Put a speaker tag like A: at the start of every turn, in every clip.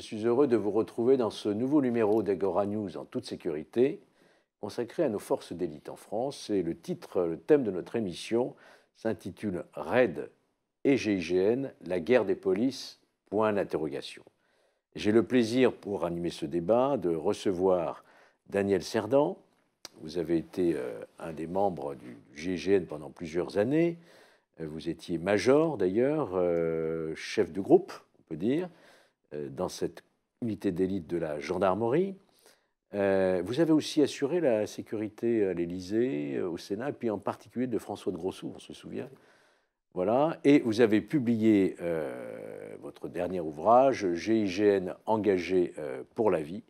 A: suis heureux de vous retrouver dans ce nouveau numéro d'Agora News en toute sécurité, consacré à nos forces d'élite en France. Et le thème de notre émission s'intitule « RAID et GIGN, la guerre des polices, point d'interrogation ». J'ai le plaisir, pour animer ce débat, de recevoir Daniel Cerdan. Vous avez été un des membres du GIGN pendant plusieurs années. Vous étiez major, d'ailleurs, chef de groupe, on peut dire, dans cette unité d'élite de la gendarmerie. Vous avez aussi assuré la sécurité à l'Élysée, au Sénat, et puis en particulier de François de Grossou, on se souvient. Voilà. Et vous avez publié votre dernier ouvrage, GIGN engagé pour la vie,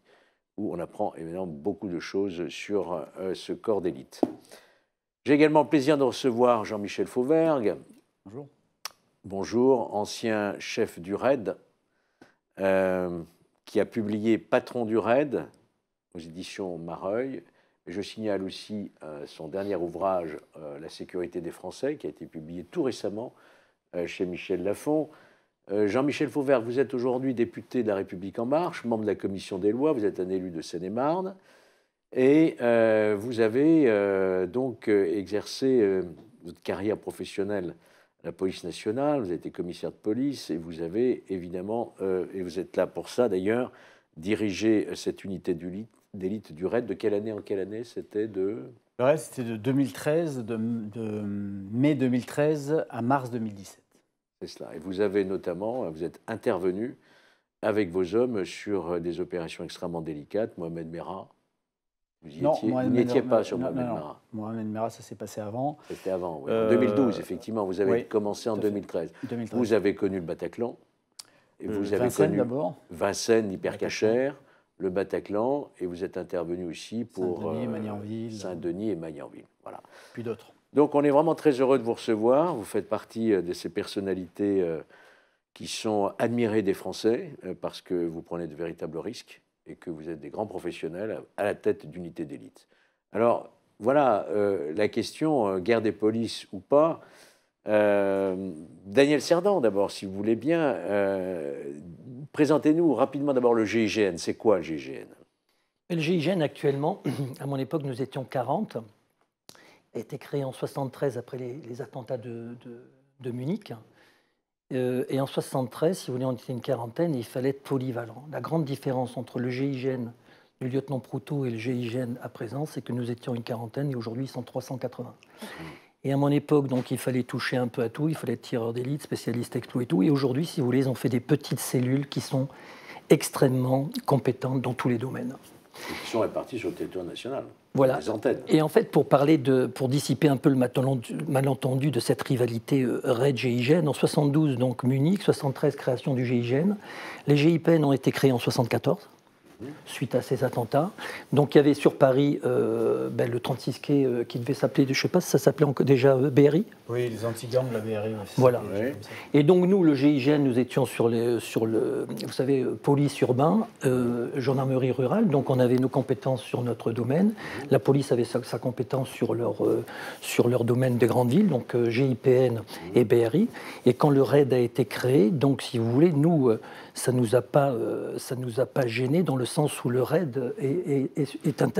A: où on apprend évidemment beaucoup de choses sur ce corps d'élite. J'ai également le plaisir de recevoir Jean-Michel Fauvergue.
B: Bonjour.
A: Bonjour, ancien chef du RAID, qui a publié Patron du RAID aux éditions Mareuil. Je signale aussi son dernier ouvrage, La sécurité des Français, qui a été publié tout récemment chez Michel Lafon. Jean-Michel Fauvergue, vous êtes aujourd'hui député de La République En Marche, membre de la commission des lois, vous êtes un élu de Seine-et-Marne, et vous avez donc exercé votre carrière professionnelle à la police nationale, vous avez été commissaire de police, et vous avez évidemment, et vous êtes là pour ça d'ailleurs, dirigé cette unité d'élite du RAID. De quelle année en quelle année? C'était de...
B: Le RAID, c'était de 2013, de mai 2013 à mars 2017.
A: C'est cela. Et vous avez notamment, vous êtes intervenu avec vos hommes sur des opérations extrêmement délicates. Mohamed Merah, vous n'y étiez pas sur Mohamed Merah.
B: Mohamed Merah, ça s'est passé avant.
A: C'était avant, oui. En 2012, effectivement. Vous avez commencé en 2013.
B: 2013.
A: Vous avez connu le Bataclan. Et vous avez
B: Vincennes
A: connu
B: d'abord.
A: Vincennes, l'Hypercacher, le Bataclan, et vous êtes intervenu aussi pour
B: Saint-Denis
A: et Magnanville. Voilà.
B: Puis d'autres.
A: Donc on est vraiment très heureux de vous recevoir. Vous faites partie de ces personnalités qui sont admirées des Français parce que vous prenez de véritables risques et que vous êtes des grands professionnels à la tête d'unités d'élite. Alors voilà la question, guerre des polices ou pas. Daniel Cerdan, d'abord, si vous voulez bien, présentez-nous rapidement d'abord le GIGN. C'est quoi le GIGN?
C: Le GIGN, actuellement, à mon époque, nous étions 40, a été créé en 73 après les attentats de Munich. Et en 73, si vous voulez, on était une quarantaine et il fallait être polyvalent. La grande différence entre le GIGN du lieutenant Proutot et le GIGN à présent, c'est que nous étions une quarantaine et aujourd'hui, ils sont 380. Et à mon époque, donc, il fallait toucher un peu à tout. Il fallait être tireur d'élite, spécialiste exploit et tout. Et aujourd'hui, si vous voulez, ils ont fait des petites cellules qui sont extrêmement compétentes dans tous les domaines.
A: Et qui sont répartis sur le territoire national.
C: Voilà.
A: Les antennes.
C: Et en fait, pour dissiper un peu le malentendu de cette rivalité RAID-GIGN, en 72, donc Munich, 73, création du GIGN. Les GIPN ont été créés en 74. Suite à ces attentats. Donc il y avait sur Paris le 36 quai qui devait s'appeler, je ne sais pas si ça s'appelait déjà BRI.
B: Oui, les anti-gangs de la BRI.
C: Voilà. Oui. Et donc nous, le GIGN, nous étions sur le vous savez, police urbain, gendarmerie rurale, donc on avait nos compétences sur notre domaine. La police avait sa compétence sur leur domaine des grandes villes, donc GIPN et BRI. Et quand le RAID a été créé, donc si vous voulez, nous, ça nous a pas gêné dans le sens où le RAID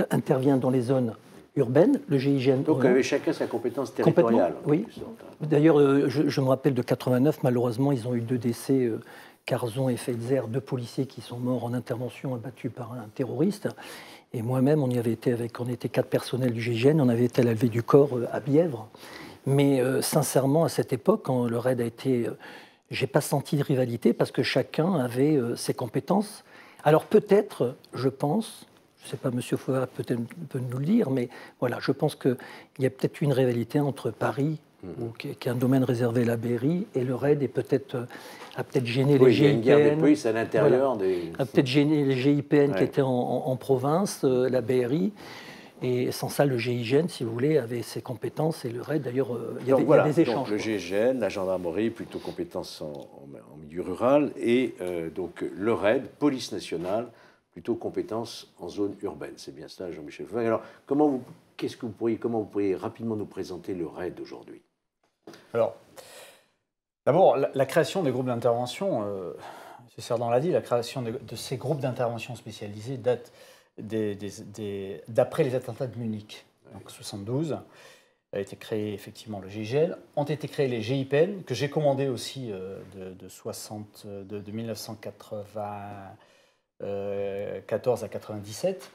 C: intervient dans les zones urbaines, le GIGN.
A: Donc, avait chacun sa compétence territoriale.
C: Oui. D'ailleurs, je me rappelle de 89, malheureusement, ils ont eu 2 décès, Carzon et Feitzer, 2 policiers qui sont morts en intervention abattus par un terroriste. Et moi-même, on était 4 personnels du GIGN, on avait été à la levée du corps à Bièvre. Mais sincèrement, à cette époque, quand le RAID a été... j'ai pas senti de rivalité parce que chacun avait ses compétences. Alors peut-être, je pense, je ne sais pas, M. Fauvergue peut nous le dire, mais voilà, je pense qu'il y a peut-être une rivalité entre Paris, qui est un domaine réservé à la BRI, et le RAID, et a peut-être gêné les GIPN. Il y a une guerre
A: des polices à l'intérieur des...
C: A peut-être gêné les GIPN qui étaient en province, la BRI. Et sans ça, le GIGN, si vous voulez, avait ses compétences et le RAID, d'ailleurs, il y a des échanges.
A: Donc le GIGN, la gendarmerie, plutôt compétences en milieu rural, et donc le RAID, police nationale, plutôt compétences en zone urbaine. C'est bien ça, Jean-Michel Fauvergue. Alors, comment vous pourriez rapidement nous présenter le RAID aujourd'hui?
B: Alors, d'abord, la création des groupes d'intervention, César l'a dit, la création de ces groupes d'intervention spécialisés date d'après les attentats de Munich, donc 72. A été créé effectivement le GIGN, ont été créés les GIPN, que j'ai commandé aussi de 1994 à 97.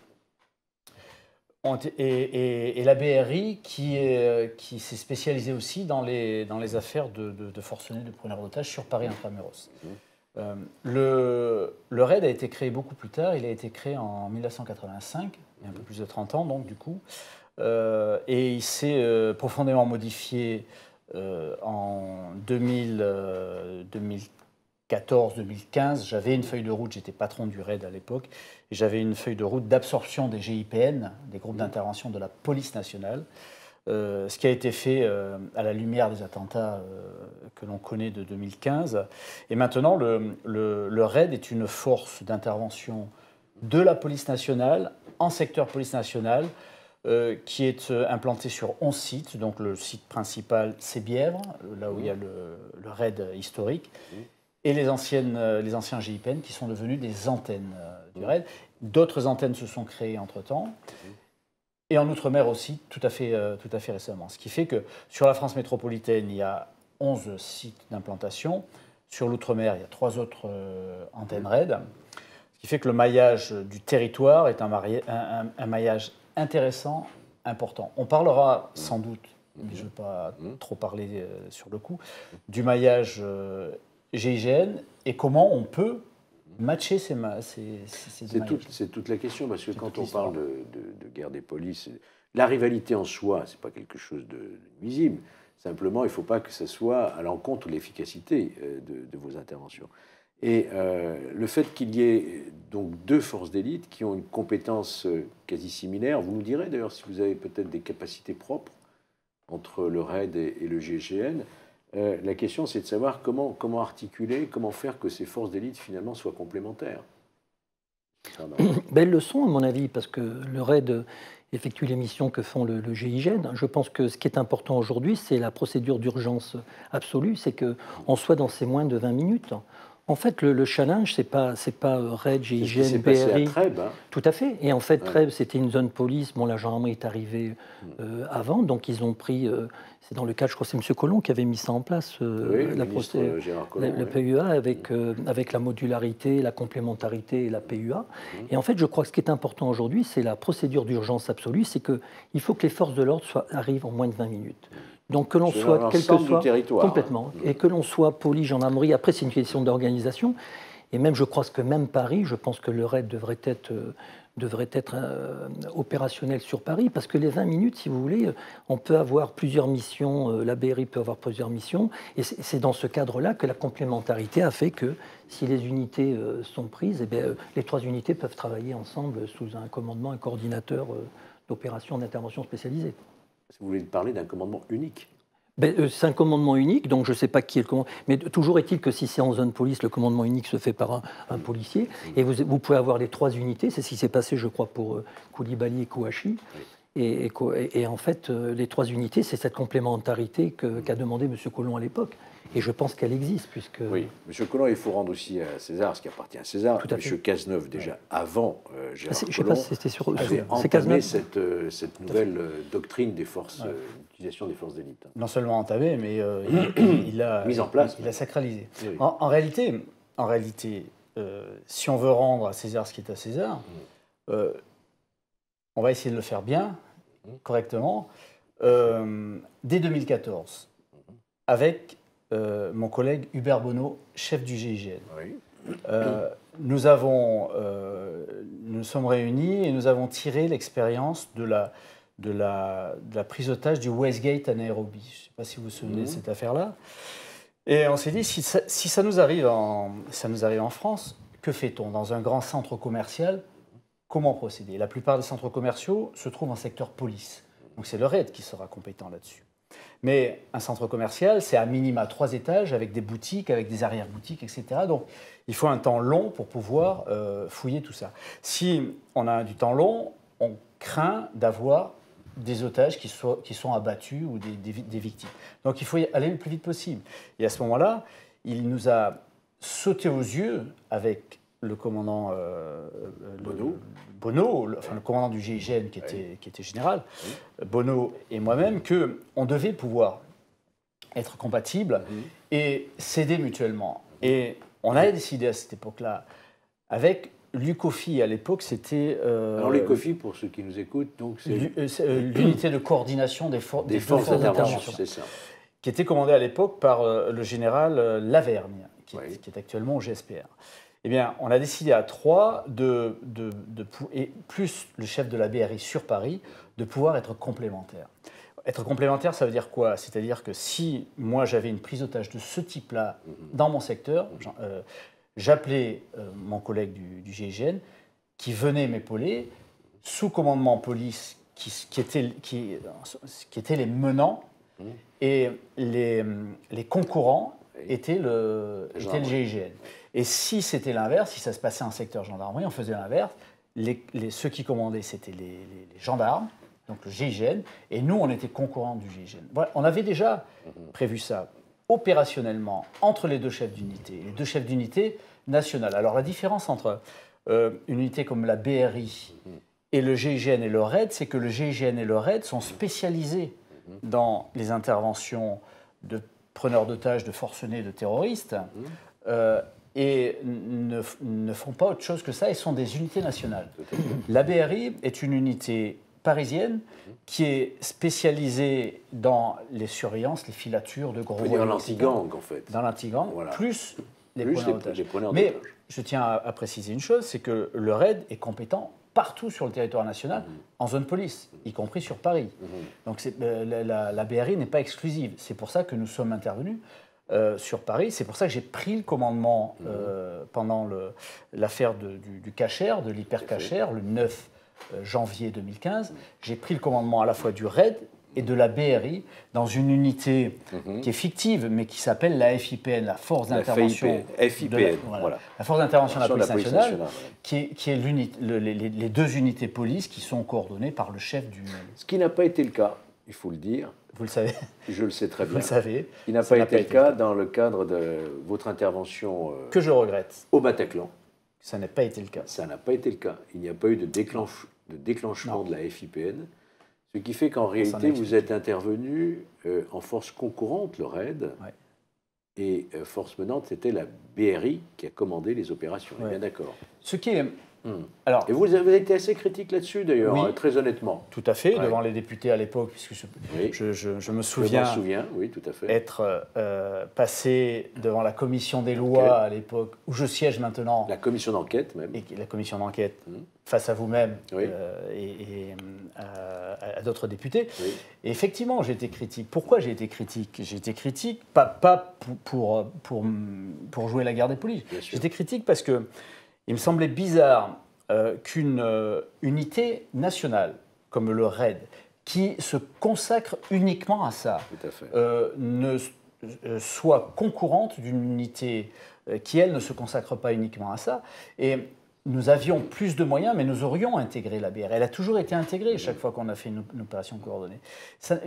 B: Et la BRI qui s'est spécialisée aussi dans les affaires de forcenés, de preneurs d'otages sur Paris intramuros. Le RAID a été créé beaucoup plus tard, il a été créé en 1985, il y a un peu plus de 30 ans donc du coup, et il s'est profondément modifié en 2014-2015. J'avais une feuille de route, j'étais patron du RAID à l'époque, et j'avais une feuille de route d'absorption des GIPN, des groupes d'intervention de la police nationale, ce qui a été fait à la lumière des attentats que l'on connaît de 2015. Et maintenant, le RAID est une force d'intervention de la police nationale, en secteur police nationale, qui est implanté sur 11 sites. Donc le site principal, c'est Bièvre, là où il y a le RAID historique, et les anciens GIPN qui sont devenus des antennes du RAID. D'autres antennes se sont créées entre-temps, et en Outre-mer aussi, tout à fait récemment. Ce qui fait que sur la France métropolitaine, il y a 11 sites d'implantation. Sur l'Outre-mer, il y a 3 autres antennes RAID. Ce qui fait que le maillage du territoire est un maillage intéressant, important. On parlera sans doute, mais je ne veux pas trop parler sur le coup, du maillage GIGN et comment on peut matcher ces mailles.
A: C'est toute la question, parce que quand on parle de guerre des polices, la rivalité en soi, ce n'est pas quelque chose de nuisible. Simplement, il ne faut pas que ça soit à l'encontre de l'efficacité de vos interventions. Et le fait qu'il y ait donc 2 forces d'élite qui ont une compétence quasi similaire, vous nous direz d'ailleurs si vous avez peut-être des capacités propres entre le RAID et le GIGN. La question, c'est de savoir comment articuler, comment faire que ces forces d'élite finalement soient complémentaires.
C: Elles le sont, à mon avis, parce que le RAID effectue les missions que font le GIGN. Je pense que ce qui est important aujourd'hui, c'est la procédure d'urgence absolue, c'est qu'on soit dans ces moins de 20 minutes. En fait, le challenge, c'est pas RAID, GIGN, BRI. Tout à fait. Et en fait, Trèbes, c'était une zone police. Bon, la gendarmerie est arrivée avant, donc ils ont pris. C'est dans le cadre, je crois, c'est M. Collomb qui avait mis ça en place, la PUA, avec la modularité, la complémentarité et la PUA. Et en fait, je crois que ce qui est important aujourd'hui, c'est la procédure d'urgence absolue, c'est qu'il faut que les forces de l'ordre arrivent en moins de 20 minutes. Donc que l'on soit, quel que soit, complètement, et que l'on soit police, gendarmerie, après c'est une question d'organisation, et même je crois que même Paris, je pense que le RAID devrait être opérationnel sur Paris, parce que les 20 minutes, si vous voulez, on peut avoir plusieurs missions, la BRI peut avoir plusieurs missions, et c'est dans ce cadre-là que la complémentarité a fait que si les unités sont prises, eh bien, les 3 unités peuvent travailler ensemble sous un commandement, un coordinateur d'opération d'intervention spécialisée.
A: Vous voulez parler d'un commandement unique?
C: C'est un commandement unique, donc je ne sais pas qui est le commandement. Mais toujours est-il que si c'est en zone police, le commandement unique se fait par un policier. Et vous pouvez avoir les 3 unités. C'est ce qui s'est passé, je crois, pour Koulibaly et Kouachi. Et en fait, les 3 unités, c'est cette complémentarité qu'a demandé M. Collomb à l'époque. Et je pense qu'elle existe, puisque...
A: Oui, M. Collomb, il faut rendre aussi à César ce qui appartient à César. M. Cazeneuve, déjà avant Gérard Collomb,
C: je sais pas si c'était sur...
A: avait entamé cette nouvelle doctrine des forces, l'utilisation des forces d'élite.
B: Non seulement entamé, mais il l'a
A: mis en place.
B: Il l'a sacralisé.
A: Oui.
B: En réalité, si on veut rendre à César ce qui est à César, on va essayer de le faire bien, correctement. Dès 2014, avec mon collègue Hubert Bonneau, chef du GIGN. Oui. Nous sommes réunis et nous avons tiré l'expérience de la prise d'otage du Westgate à Nairobi. Je ne sais pas si vous vous souvenez de cette affaire-là. Et on s'est dit, si ça nous arrive en France, que fait-on dans un grand centre commercial? Comment procéder? La plupart des centres commerciaux se trouvent en secteur police. Donc c'est le RAID qui sera compétent là-dessus. Mais un centre commercial, c'est à minima 3 étages, avec des boutiques, avec des arrière-boutiques, etc. Donc, il faut un temps long pour pouvoir fouiller tout ça. Si on a du temps long, on craint d'avoir des otages qui sont abattus ou des victimes. Donc, il faut y aller le plus vite possible. Et à ce moment-là, il nous a sauté aux yeux avec le commandant Bonneau, le commandant du GIGN qui était général, Bonneau et moi-même, qu'on devait pouvoir être compatibles et s'aider mutuellement. Et on a décidé à cette époque-là, avec l'UCOFI, à l'époque, c'était...
A: Alors l'UCOFI, pour ceux qui nous écoutent,
B: c'est l'unité de coordination des forces
A: d'intervention, c'est ça.
B: Qui était commandée à l'époque par le général Lavergne, qui est actuellement au GSPR. Eh bien, on a décidé à 3, et plus le chef de la BRI sur Paris, de pouvoir être complémentaires. Être complémentaire, ça veut dire quoi? C'est-à-dire que si moi j'avais une prise d'otage de ce type-là dans mon secteur, j'appelais mon collègue du GIGN qui venait m'épauler sous commandement police qui étaient les menants et les concurrents étaient le GIGN. Et si c'était l'inverse, si ça se passait en secteur gendarmerie, on faisait l'inverse. Ceux qui commandaient, c'était les gendarmes, donc le GIGN, et nous, on était concurrents du GIGN. Voilà, on avait déjà prévu ça opérationnellement entre les deux chefs d'unité, les deux chefs d'unité nationales. Alors la différence entre une unité comme la BRI et le GIGN et le RAID, c'est que le GIGN et le RAID sont spécialisés dans les interventions de preneurs d'otages, de forcenés, de terroristes, et ne font pas autre chose que ça, et sont des unités nationales. La BRI est une unité parisienne qui est spécialisée dans les surveillances, les filatures de gros voyous.
A: Dans l'anti-gang, en fait.
B: Dans l'anti-gang,
A: voilà.
B: plus les preneurs d'otages. Mais je tiens à préciser une chose, c'est que le RAID est compétent partout sur le territoire national, en zone police, y compris sur Paris. Donc la BRI n'est pas exclusive. C'est pour ça que nous sommes intervenus sur Paris. C'est pour ça que j'ai pris le commandement pendant l'affaire du Cacher, de l'hyper-Cacher, le 9 janvier 2015. J'ai pris le commandement à la fois du RAID et de la BRI dans une unité qui est fictive, mais qui s'appelle la FIPN, la Force d'intervention la Force d'intervention de la police nationale, qui est les deux unités police qui sont coordonnées par le chef du...
A: Ce qui n'a pas été le cas, il faut le dire.
B: Vous le savez.
A: Je le sais très bien.
B: Vous le savez.
A: Il n'a pas été le cas dans le cadre de votre intervention...
B: que je regrette.
A: Au Bataclan.
B: Ça n'a pas été le cas.
A: Ça n'a pas été le cas. Il n'y a pas eu de déclenchement de la FIPN. Ce qui fait qu'en réalité, vous êtes intervenu en force concourante, le RAID, et force menante, c'était la BRI qui a commandé les opérations. On est bien d'accord.
B: Ce qui est...
A: Alors, et vous avez été assez critique là-dessus, d'ailleurs, très honnêtement.
B: Tout à fait, devant les députés à l'époque, puisque je me souviens,
A: oui, tout à fait.
B: Être passé devant la commission des lois à l'époque, où je siège maintenant.
A: La commission d'enquête, même.
B: Et la commission d'enquête, face à vous-même et à d'autres députés. Et effectivement, j'ai été critique. Pourquoi j'ai été critique? J'ai été critique, pas pour jouer la guerre des polices. J'étais critique parce que il me semblait bizarre qu'une unité nationale comme le RAID, qui se consacre uniquement à ça, ne soit concurrente d'une unité qui, elle, ne se consacre pas uniquement à ça. Et nous avions plus de moyens, mais nous aurions intégré la BRI. Elle a toujours été intégrée chaque fois qu'on a fait une opération coordonnée. Ça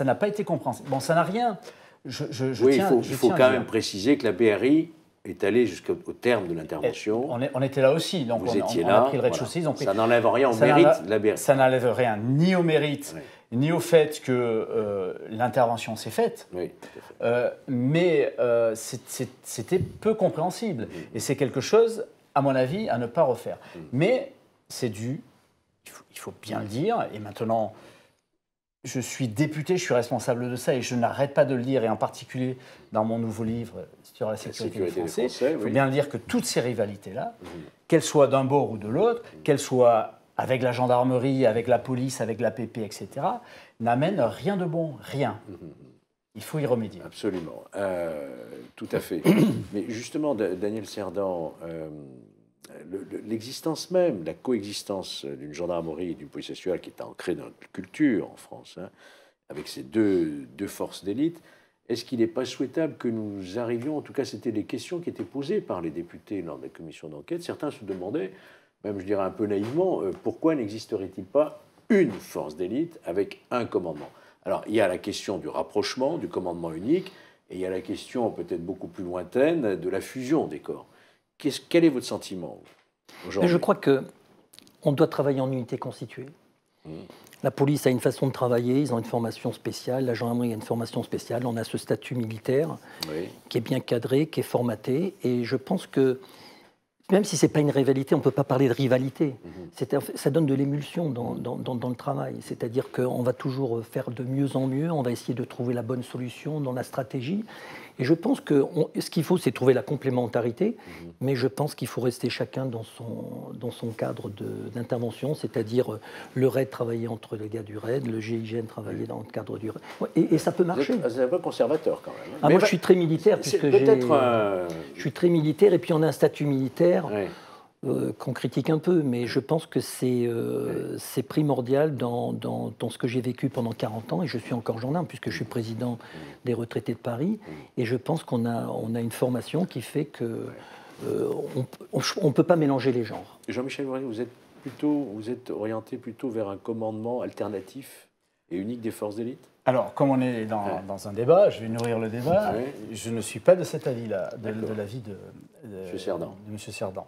B: n'a pas été compréhensible. Bon, ça n'a rien...
A: il faut quand même préciser que la BRI est allé jusqu'au terme de l'intervention.
B: On était là aussi, donc
A: vous étiez
B: on
A: là,
B: a pris le rez-de-chaussée.
A: Ça n'enlève rien au mérite de la BRI.
B: Ça n'enlève rien ni au mérite, ni au fait que l'intervention s'est faite, mais c'était peu compréhensible. Et c'est quelque chose, à mon avis, à ne pas refaire. Mais c'est dû, il faut bien le dire, et maintenant... Je suis député, je suis responsable de ça et je n'arrête pas de le dire, et en particulier dans mon nouveau livre sur la sécurité des Français. Il faut bien le dire que toutes ces rivalités-là, qu'elles soient d'un bord ou de l'autre, qu'elles soient avec la gendarmerie, avec la police, avec l'APP, etc., n'amènent rien de bon, rien. Il faut y remédier.
A: Absolument, tout à fait. Mais justement, Daniel Cerdan, l'existence même, la coexistence d'une gendarmerie et d'une police nationale qui est ancrée dans notre culture en France, avec ces deux forces d'élite, est-ce qu'il n'est pas souhaitable que nous arrivions, en tout cas c'était les questions qui étaient posées par les députés lors de la commission d'enquête, certains se demandaient, même je dirais un peu naïvement, pourquoi n'existerait-il pas une force d'élite avec un commandement? Alors il y a la question du rapprochement, du commandement unique, Et il y a la question peut-être beaucoup plus lointaine de la fusion des corps. Quel est votre sentiment aujourd'hui?
C: Je crois qu'on doit travailler en unité constituée. La police a une façon de travailler, ils ont une formation spéciale, la gendarmerie a une formation spéciale, on a ce statut militaire qui est bien cadré, qui est formaté, et je pense que même si ce n'est pas une rivalité, on ne peut pas parler de rivalité. Ça donne de l'émulsion dans le travail. C'est-à-dire qu'on va toujours faire de mieux en mieux, on va essayer de trouver la bonne solution dans la stratégie. Et je pense que ce qu'il faut, c'est trouver la complémentarité, mais je pense qu'il faut rester chacun dans son cadre d'intervention, c'est-à-dire le RAID travailler entre les gars du RAID, le GIGN travailler dans le cadre du RAID. Et ça peut marcher.
A: Vous êtes un peu conservateur quand même.
C: Ah, moi, je suis très militaire, puisque
A: je
C: suis très militaire, et puis on a un statut militaire qu'on critique un peu, mais je pense que c'est primordial dans ce que j'ai vécu pendant 40 ans, et je suis encore gendarme, puisque je suis président des retraités de Paris, et je pense qu'on a une formation qui fait que on ne peut pas mélanger les genres.
A: Jean-Michel Voynet, vous êtes orienté plutôt vers un commandement alternatif et unique des forces d'élite?
B: Alors, comme on est dans un débat, je vais nourrir le débat. Je ne suis pas de cet avis-là, de l'avis de M. Cerdan.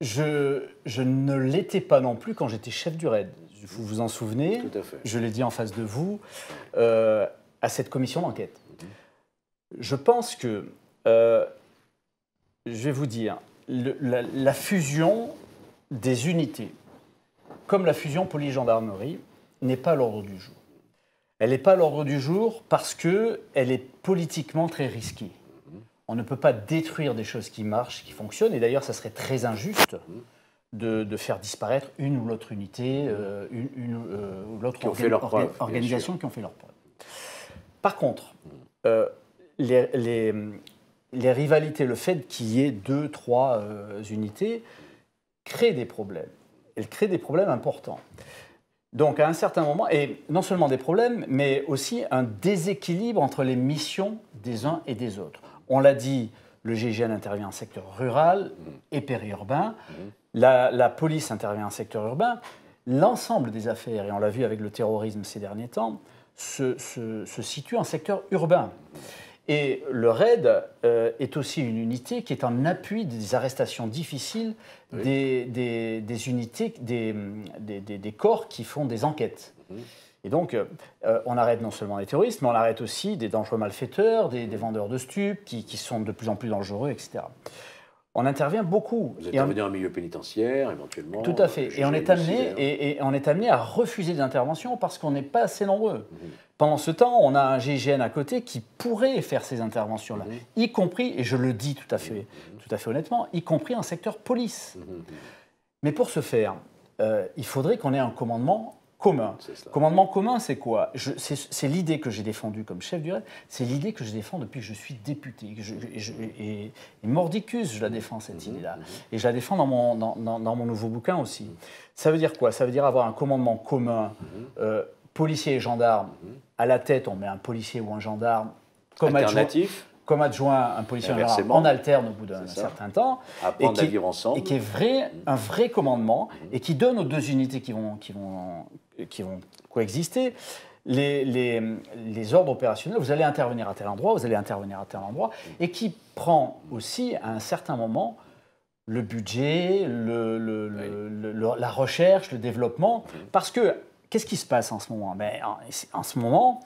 B: Je ne l'étais pas non plus quand j'étais chef du RAID. Vous vous en souvenez?
A: Tout à fait.
B: Je l'ai dit en face de vous, à cette commission d'enquête. Je pense que, je vais vous dire, la fusion des unités, comme la fusion police-gendarmerie, n'est pas à l'ordre du jour. Elle n'est pas à l'ordre du jour parce qu'elle est politiquement très risquée. On ne peut pas détruire des choses qui marchent, qui fonctionnent. Et d'ailleurs, ça serait très injuste de faire disparaître une ou l'autre unité, une ou l'autre organisation qui ont fait leur preuve. Par contre, les rivalités, le fait qu'il y ait 2, 3 unités, crée des problèmes. Elle crée des problèmes importants. Donc, à un certain moment, et non seulement des problèmes, mais aussi un déséquilibre entre les missions des uns et des autres. On l'a dit, le GIGN intervient en secteur rural et périurbain. La police intervient en secteur urbain. L'ensemble des affaires, et on l'a vu avec le terrorisme ces derniers temps, se situe en secteur urbain. Et le RAID est aussi une unité qui est en appui des arrestations difficiles des unités, des corps qui font des enquêtes. Et donc, on arrête non seulement les terroristes, mais on arrête aussi des dangereux malfaiteurs, des vendeurs de stupes, qui sont de plus en plus dangereux, etc. On intervient beaucoup.
A: Vous intervenez en milieu pénitentiaire, éventuellement.
B: Tout à fait. Et on est amené à refuser des interventions parce qu'on n'est pas assez nombreux. Pendant ce temps, on a un GIGN à côté qui pourrait faire ces interventions-là, y compris, et je le dis tout à fait honnêtement, y compris en secteur police. Mais pour ce faire, il faudrait qu'on ait un commandement commun. Commandement commun, c'est quoi? C'est l'idée que j'ai défendue comme chef du RAID, c'est l'idée que je défends depuis que je suis député. Et mordicus, je la défends, cette idée-là. Et je la défends dans mon nouveau bouquin aussi. Ça veut dire quoi? Ça veut dire avoir un commandement commun, policiers et gendarmes. À la tête, on met un policier ou un gendarme comme adjoint, un policier ou un gendarme. On alterne au bout d'un certain temps.
A: Apprendre à vivre ensemble.
B: Et qui est un vrai commandement et qui donne aux 2 unités qui vont coexister les ordres opérationnels. Vous allez intervenir à tel endroit, vous allez intervenir à tel endroit, et qui prend aussi à un certain moment le budget, la recherche, le développement. Parce que, qu'est-ce qui se passe en ce moment? En ce moment,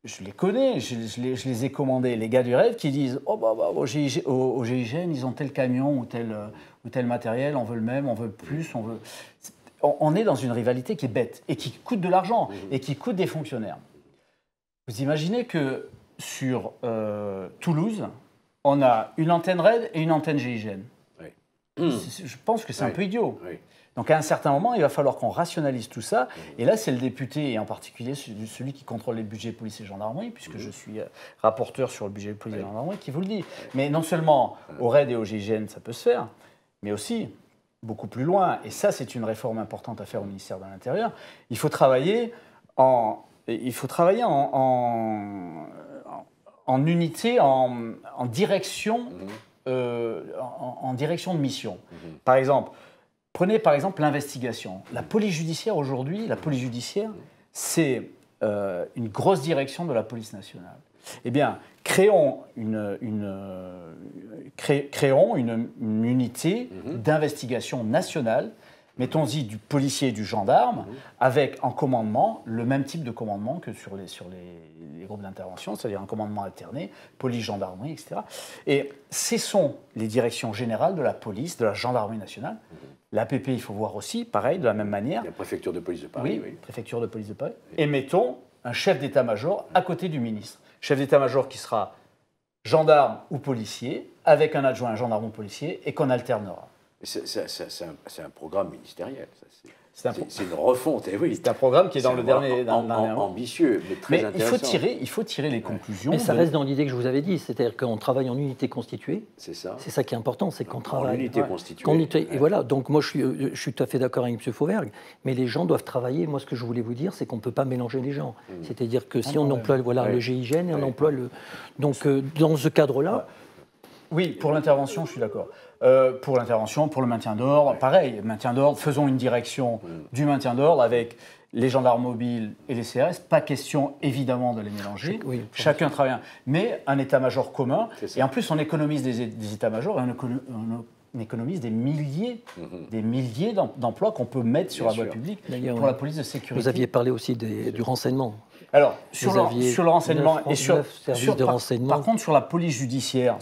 B: je les connais, je les ai commandés, les gars du RAID qui disent « Oh, au GIGN, ils ont tel camion ou tel matériel, on veut le même, on veut plus, on veut... » On est dans une rivalité qui est bête et qui coûte de l'argent et qui coûte des fonctionnaires. Vous imaginez que sur Toulouse, on a une antenne RAID et une antenne GIGN. Je pense que c'est un peu idiot. Donc à un certain moment, il va falloir qu'on rationalise tout ça. Et là, c'est le député, et en particulier celui qui contrôle les budgets police et gendarmerie, puisque je suis rapporteur sur le budget police et gendarmerie, qui vous le dit. Mais non seulement au RAID et au GIGN, ça peut se faire, mais aussi beaucoup plus loin. Et ça, c'est une réforme importante à faire au ministère de l'Intérieur. Il faut travailler en unité, en direction, en direction de mission. Par exemple, prenez par exemple l'investigation. La police judiciaire aujourd'hui, c'est une grosse direction de la police nationale. Eh bien, créons une unité d'investigation nationale, mettons-y du policier et du gendarme, avec en commandement le même type de commandement que sur les groupes d'intervention, c'est-à-dire un commandement alterné, police, gendarmerie, etc. Et cessons les directions générales de la police, de la gendarmerie nationale. L'APP, il faut voir aussi, pareil, de la même manière.
A: La préfecture de police de Paris.
B: Oui, préfecture de police de Paris. Et mettons un chef d'état-major à côté du ministre. Chef d'état-major qui sera gendarme ou policier, avec un adjoint, un gendarme ou policier, et qu'on alternera.
A: C'est un programme ministériel.
B: C'est
A: une refonte, eh oui.
B: C'est un programme qui est dans le dernier...
A: ambitieux, mais très intéressant.
B: Il faut tirer les conclusions.
C: Mais ça reste dans l'idée que je vous avais dit, c'est-à-dire qu'on travaille en unité constituée.
A: C'est ça.
C: C'est ça qui est important, c'est qu'on travaille.
A: En unité constituée.
C: Et voilà, donc moi je suis tout à fait d'accord avec M. Fauvergue, mais les gens doivent travailler. Moi ce que je voulais vous dire, c'est qu'on ne peut pas mélanger les gens. C'est-à-dire que si on emploie le GIGN et on emploie le... Donc dans ce cadre-là...
B: Oui, pour l'intervention, je suis d'accord. Pour l'intervention, pour le maintien d'ordre, pareil, maintien d'ordre, faisons une direction du maintien d'ordre avec les gendarmes mobiles et les CRS. Pas question, évidemment, de les mélanger. Oui, chacun travaille. Mais un état-major commun. Et en plus, on économise des états-majors et on économise des milliers d'emplois qu'on peut mettre sur la voie publique pour la police de sécurité.
C: Vous aviez parlé aussi du renseignement.
B: Alors, sur le renseignement
C: par
B: contre, sur la police judiciaire,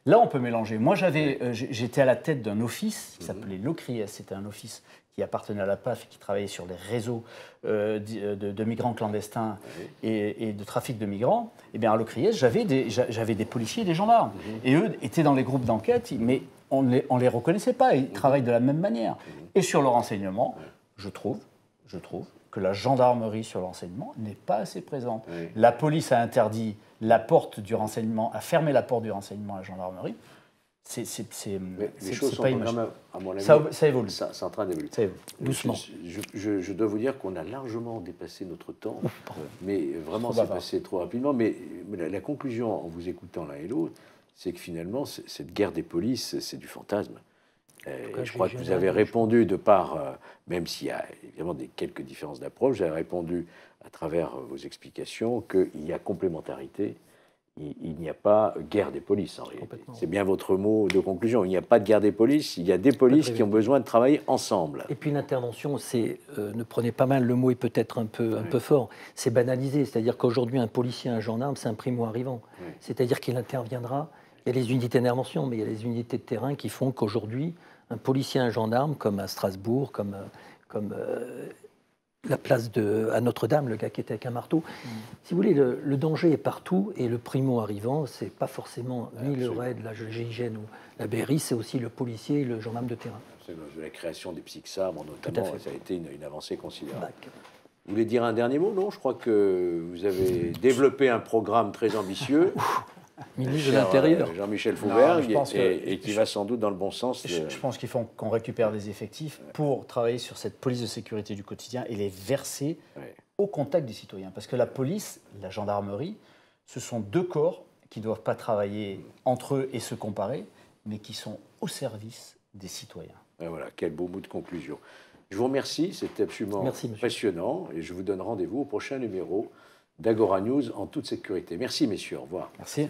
B: là, on peut mélanger. Moi, j'étais à la tête d'un office qui s'appelait l'OCRIES. C'était un office qui appartenait à la PAF et qui travaillait sur les réseaux de migrants clandestins et de trafic de migrants. Eh bien, à l'OCRIES, j'avais des policiers et des gendarmes. Et eux étaient dans les groupes d'enquête, mais on ne les reconnaissait pas. Ils travaillent de la même manière. Et sur le renseignement, je trouve que la gendarmerie sur le renseignement n'est pas assez présente. Oui. La police a interdit la porte du renseignement, a fermé la porte du renseignement à la gendarmerie.
A: Les choses sont
B: pas
A: quand même, à mon avis,
B: ça évolue.
A: C'est en train d'évoluer.
B: Doucement.
A: Je dois vous dire qu'on a largement dépassé notre temps, mais vraiment c'est passé trop rapidement. Mais la conclusion, en vous écoutant l'un et l'autre, c'est que finalement, cette guerre des polices, c'est du fantasme. Je crois que vous avez répondu de par, même s'il y a évidemment quelques différences d'approche, vous avez répondu à travers vos explications qu'il y a complémentarité, il n'y a pas guerre des polices en réalité. C'est bien votre mot de conclusion, il n'y a pas de guerre des polices, il y a des polices qui ont besoin de travailler ensemble.
C: Et puis l'intervention, c'est, ne prenez pas mal, le mot est peut-être un peu fort, c'est banalisé, c'est-à-dire qu'aujourd'hui un policier, un gendarme, c'est un primo-arrivant. C'est-à-dire qu'il interviendra, il y a les unités d'intervention, mais il y a les unités de terrain qui font qu'aujourd'hui, un policier, un gendarme, comme à Strasbourg, comme la place à Notre-Dame, le gars qui était avec un marteau. Si vous voulez, le danger est partout et le primo-arrivant, ce n'est pas forcément ni le RAID, la GIGN ou la BRI, c'est aussi le policier et le gendarme de terrain.
A: La création des psychsabres, notamment, ça a été une avancée considérable. Vous voulez dire un dernier mot? Non, je crois que vous avez développé un programme très ambitieux.
C: Ministre de l'Intérieur.
A: Jean-Michel Fauvergue, et qui va sans doute dans le bon sens.
B: Je pense qu'il faut qu'on récupère des effectifs pour travailler sur cette police de sécurité du quotidien et les verser au contact des citoyens. Parce que la police, la gendarmerie, ce sont deux corps qui ne doivent pas travailler entre eux et se comparer, mais qui sont au service des citoyens.
A: Et voilà, quel beau mot de conclusion. Je vous remercie, c'était absolument passionnant, et je vous donne rendez-vous au prochain numéro d'Agora News en toute sécurité. Merci messieurs, au revoir.
B: Merci.